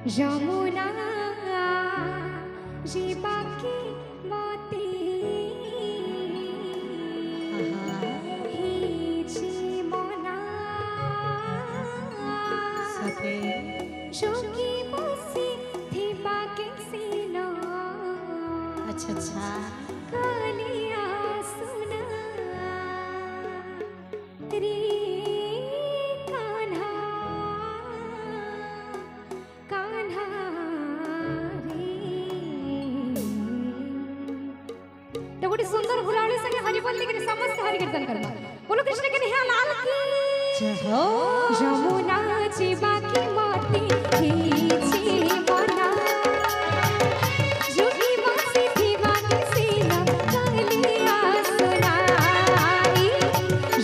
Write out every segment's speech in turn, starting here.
যমুনা জীবাকি মতে জীবনা সুখী বসি থিবাকে সিন अच्छा अच्छा কালিয়া সুনা রে কাन्हा कान्हा रे तो गोटे सुंदर हुलाड़ी संगे हरि बोल लेकिन समस्त हरि कीर्तन करना बोलो कृष्ण के निहाल लाल की जय हो যমুনা জীবাকি মতে হেছি মনা যোগী বসি থিবাকি সিন কালিয়া সুনাই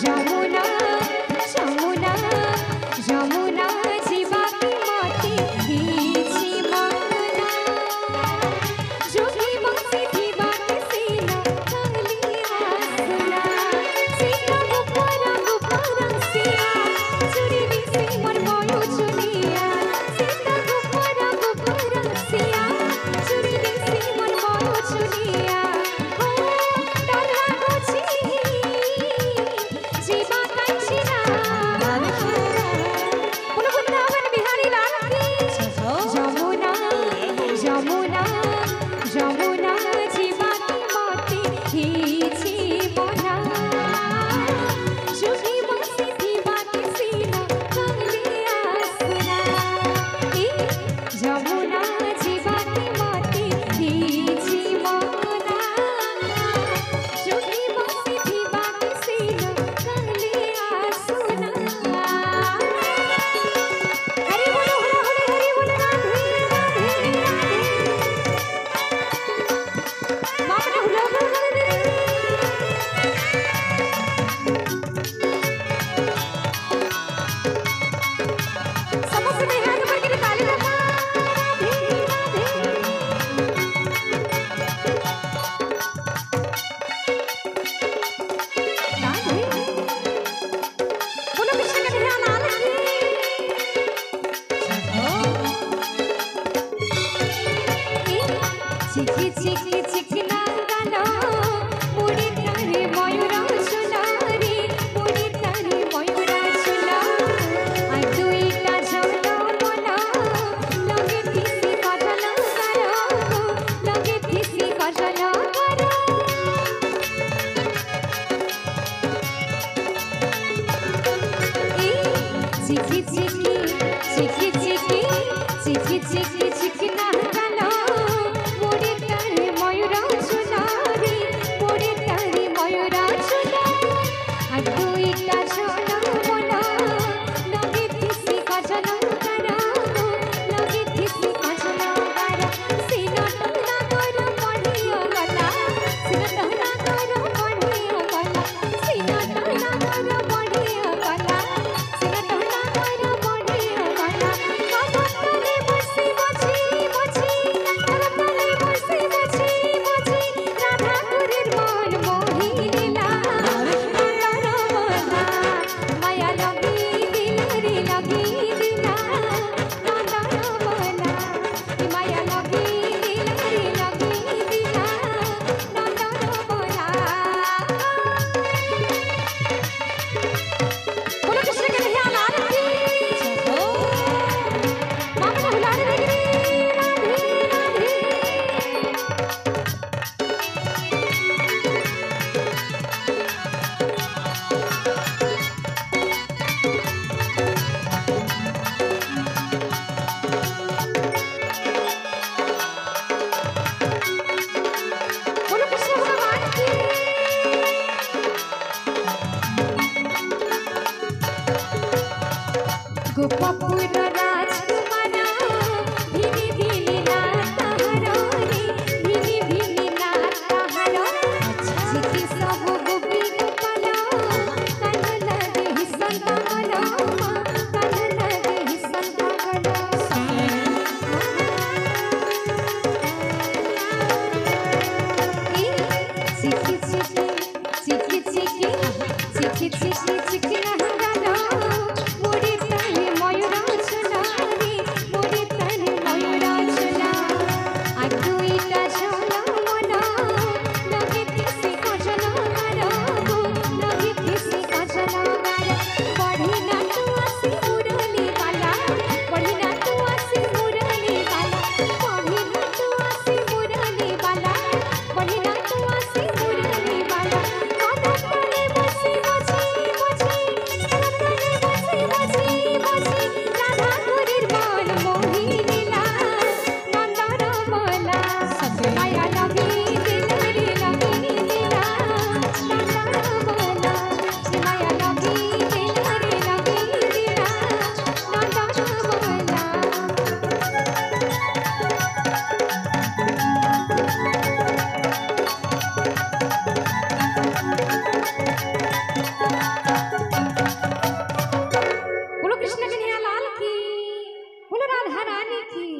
যমুনা যমুনা যমুনা জীবাকি মতে হেছি মনা যোগী বসি থিবাকি সিন কালিয়া সুনাই সীতা গোপরা গোপরা সিয়া চুরি দিছি মোর ময়ূর চুনিয়া সীতা গোপরা গোপরা সিয়া চুরি দিছি মোর ময়ূর চুনিয়া ও ডালা গছি জীবা কাইছি না বলো বৃন্দাবন বিহারী লাল কি যমুনা যমুনা যমুনা জীবাকি মতে হেছি মনা সুখী বসি থিবাকি সিন কালিয়া সুনাই যমুনা জীবাকি মতে হেছি মনা সুখী বসি থিবাকি সিন কালিয়া সুনাই হরি বল হরি বল রাধে রাধে মামনে হুলা হুলা রে समस्त में हाथ ऊपर करके ताली बजा राधे राधे बोलो कृष्ण के ध्यान लाल की चिकी चिकी चिकना गाना मुड़ी तारे मयूरा सुनारी मुड़ी तारे मयूरा सुना आ दुईटा झलो मना लगे थिसी कजल करो लगे थिसी कजल करो चिकी चिकी चिकी चिकी चिकी चिकी चिकना गाना मुड़ी तारे मयूरा सुनारी मुड़ी तारे मयूरा सुना आ दुईटा झलो मना लगे थिसी कजल करो लगे थिसी कजल करो सीना टहला करो पढ़ियो गला सीना टहला करो पढ़ियो गला सीना टहला करो पढ़ियो गला सीना टहला करो पढ़ियो गला कबूतरे बसी बज की